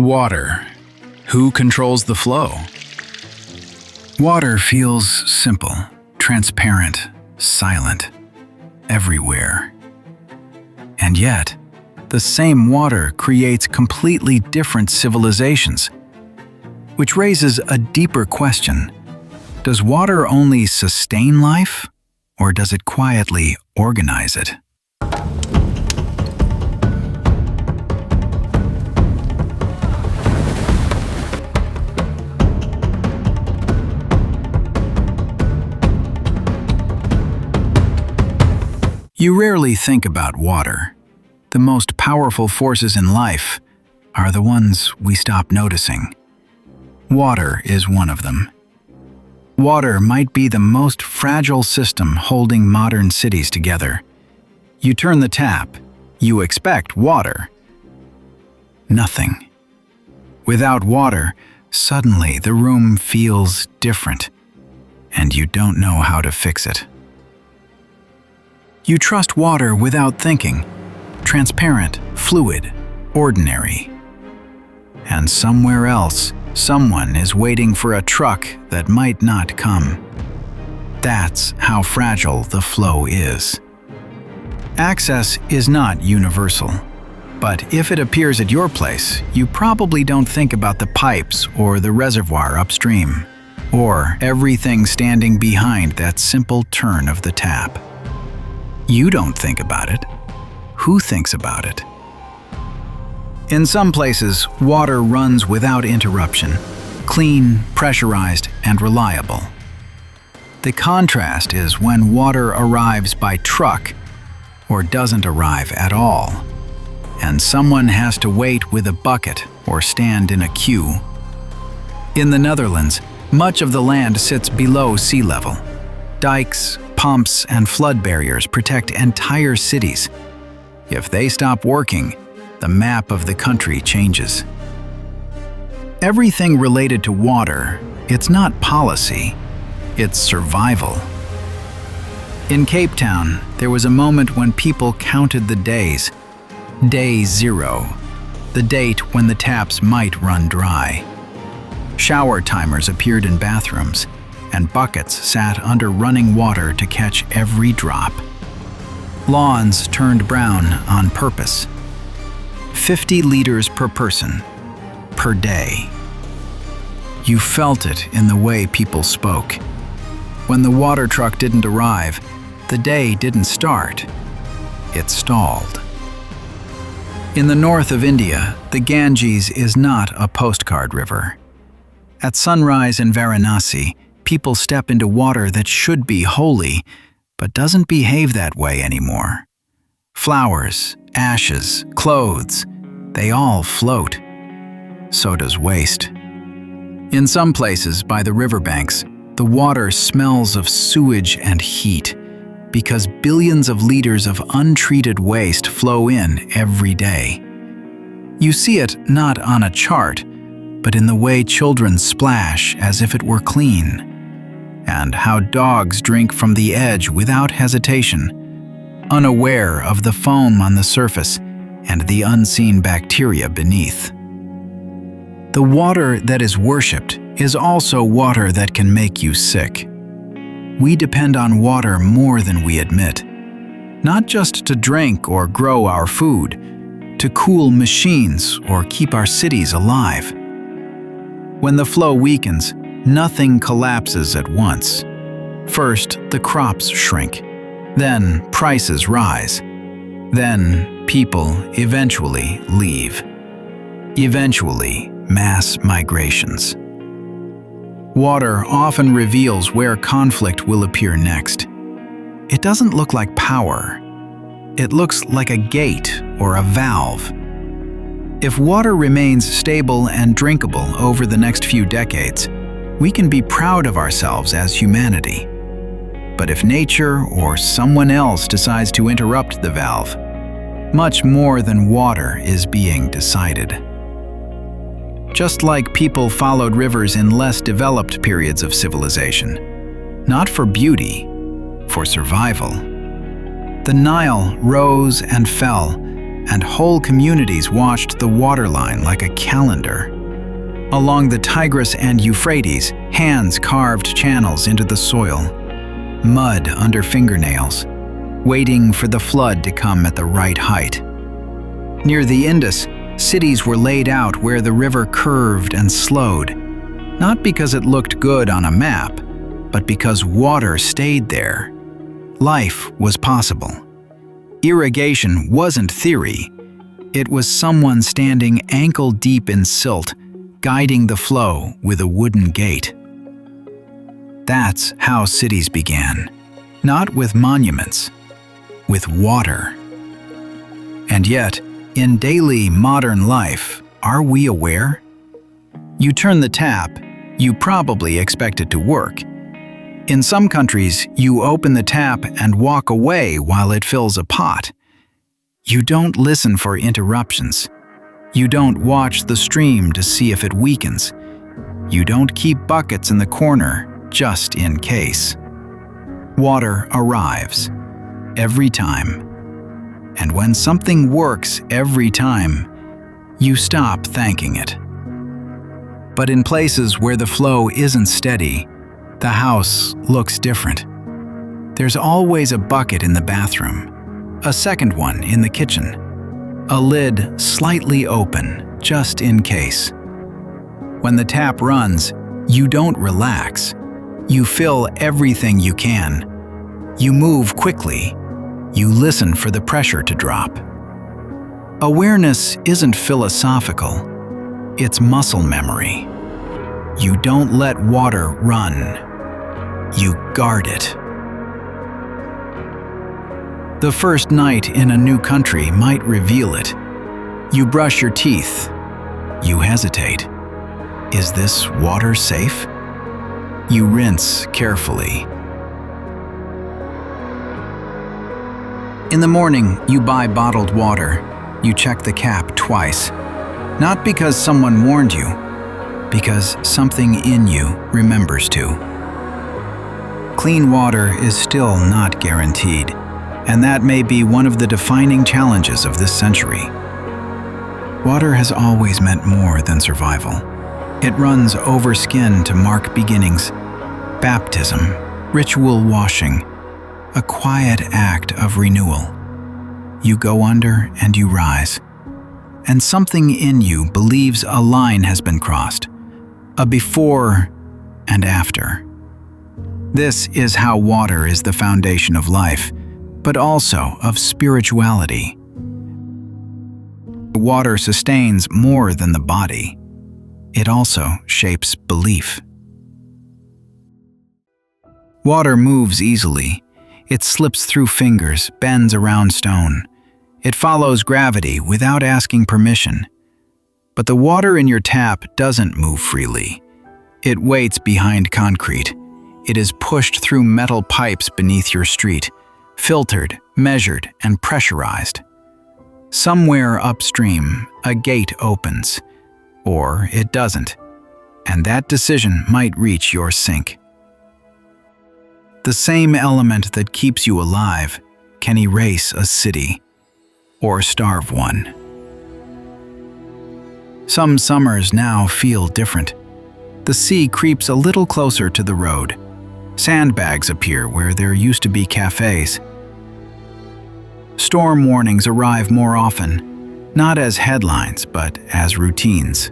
Water. Who controls the flow? Water feels simple, transparent, silent, everywhere. And yet, the same water creates completely different civilizations, which raises a deeper question. Does water only sustain life, or does it quietly organize it? You rarely think about water. The most powerful forces in life are the ones we stop noticing. Water is one of them. Water might be the most fragile system holding modern cities together. You turn the tap, you expect water. Nothing. Without water, suddenly the room feels different, and you don't know how to fix it. You trust water without thinking, transparent, fluid, ordinary. And somewhere else, someone is waiting for a truck that might not come. That's how fragile the flow is. Access is not universal, but if it appears at your place, you probably don't think about the pipes or the reservoir upstream, or everything standing behind that simple turn of the tap. You don't think about it. Who thinks about it? In some places, water runs without interruption, clean, pressurized, and reliable. The contrast is when water arrives by truck or doesn't arrive at all, and someone has to wait with a bucket or stand in a queue. In the Netherlands, much of the land sits below sea level. Dikes, pumps, and flood barriers protect entire cities. If they stop working, the map of the country changes. Everything related to water, it's not policy, it's survival. In Cape Town, there was a moment when people counted the days. Day 0, the date when the taps might run dry. Shower timers appeared in bathrooms, and buckets sat under running water to catch every drop. Lawns turned brown on purpose. 50 liters per person, per day. You felt it in the way people spoke. When the water truck didn't arrive, the day didn't start. It stalled. In the north of India, the Ganges is not a postcard river. At sunrise in Varanasi, people step into water that should be holy, but doesn't behave that way anymore. Flowers, ashes, clothes, they all float. So does waste. In some places by the riverbanks, the water smells of sewage and heat because billions of liters of untreated waste flow in every day. You see it not on a chart, but in the way children splash as if it were clean, and how dogs drink from the edge without hesitation, unaware of the foam on the surface and the unseen bacteria beneath. The water that is worshipped is also water that can make you sick. We depend on water more than we admit, not just to drink or grow our food, to cool machines or keep our cities alive. When the flow weakens, nothing collapses at once. First, the crops shrink. Then, prices rise. Then, people eventually leave. Eventually, mass migrations. Water often reveals where conflict will appear next. It doesn't look like power. It looks like a gate or a valve. If water remains stable and drinkable over the next few decades, we can be proud of ourselves as humanity. But if nature or someone else decides to interrupt the valve, much more than water is being decided. Just like people followed rivers in less developed periods of civilization, not for beauty, for survival. The Nile rose and fell, and whole communities watched the waterline like a calendar. Along the Tigris and Euphrates, hands carved channels into the soil, mud under fingernails, waiting for the flood to come at the right height. Near the Indus, cities were laid out where the river curved and slowed, not because it looked good on a map, but because water stayed there. Life was possible. Irrigation wasn't theory. It was someone standing ankle-deep in silt, guiding the flow with a wooden gate. That's how cities began, not with monuments, with water. And yet, in daily modern life, are we aware? You turn the tap, you probably expect it to work. In some countries, you open the tap and walk away while it fills a pot. You don't listen for interruptions. You don't watch the stream to see if it weakens. You don't keep buckets in the corner just in case. Water arrives every time. And when something works every time, you stop thanking it. But in places where the flow isn't steady, the house looks different. There's always a bucket in the bathroom, a second one in the kitchen, a lid slightly open just in case. When the tap runs, you don't relax. You fill everything you can. You move quickly. You listen for the pressure to drop. Awareness isn't philosophical. It's muscle memory. You don't let water run. You guard it. The first night in a new country might reveal it. You brush your teeth. You hesitate. Is this water safe? You rinse carefully. In the morning, you buy bottled water. You check the cap twice. Not because someone warned you, because something in you remembers to. Clean water is still not guaranteed, and that may be one of the defining challenges of this century. Water has always meant more than survival. It runs over skin to mark beginnings, baptism, ritual washing, a quiet act of renewal. You go under and you rise, and something in you believes a line has been crossed, a before and after. This is how water is the foundation of life, but also of spirituality. Water sustains more than the body. It also shapes belief. Water moves easily. It slips through fingers, bends around stone. It follows gravity without asking permission. But the water in your tap doesn't move freely. It waits behind concrete. It is pushed through metal pipes beneath your street, filtered, measured, and pressurized. Somewhere upstream, a gate opens, or it doesn't, and that decision might reach your sink. The same element that keeps you alive can erase a city or starve one. Some summers now feel different. The sea creeps a little closer to the road. Sandbags appear where there used to be cafes. Storm warnings arrive more often, not as headlines, but as routines.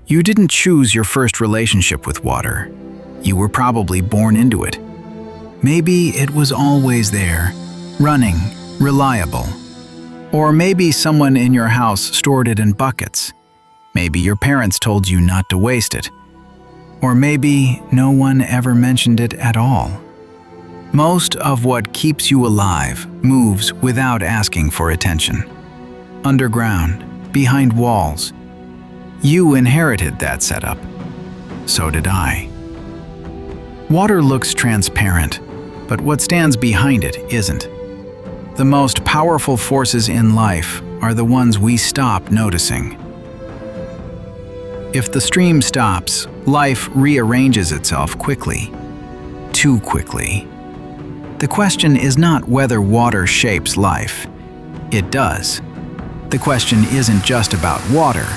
You didn't choose your first relationship with water. You were probably born into it. Maybe it was always there, running, reliable. Or maybe someone in your house stored it in buckets. Maybe your parents told you not to waste it. Or maybe no one ever mentioned it at all. Most of what keeps you alive moves without asking for attention. Underground, behind walls. You inherited that setup. So did I. Water looks transparent, but what stands behind it isn't. The most powerful forces in life are the ones we stop noticing. If the stream stops, life rearranges itself quickly. Too quickly. The question is not whether water shapes life. It does. The question isn't just about water,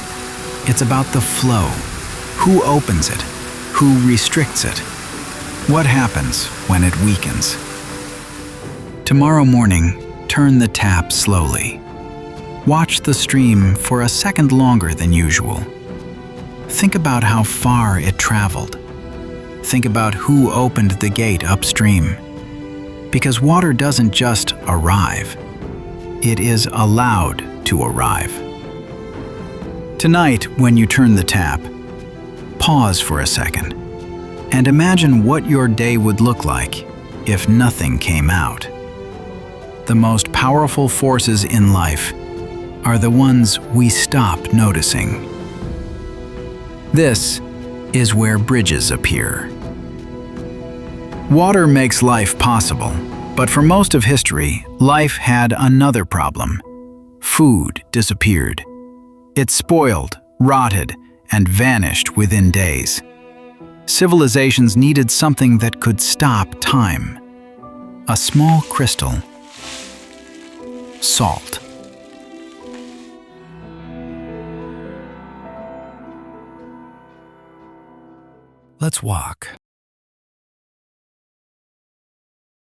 it's about the flow. Who opens it? Who restricts it? What happens when it weakens? Tomorrow morning, turn the tap slowly. Watch the stream for a second longer than usual. Think about how far it traveled. Think about who opened the gate upstream. Because water doesn't just arrive, it is allowed to arrive. Tonight, when you turn the tap, pause for a second and imagine what your day would look like if nothing came out. The most powerful forces in life are the ones we stop noticing. This is where bridges appear. Water makes life possible, but for most of history, life had another problem. Food disappeared. It spoiled, rotted, and vanished within days. Civilizations needed something that could stop time. A small crystal. Salt. Let's walk.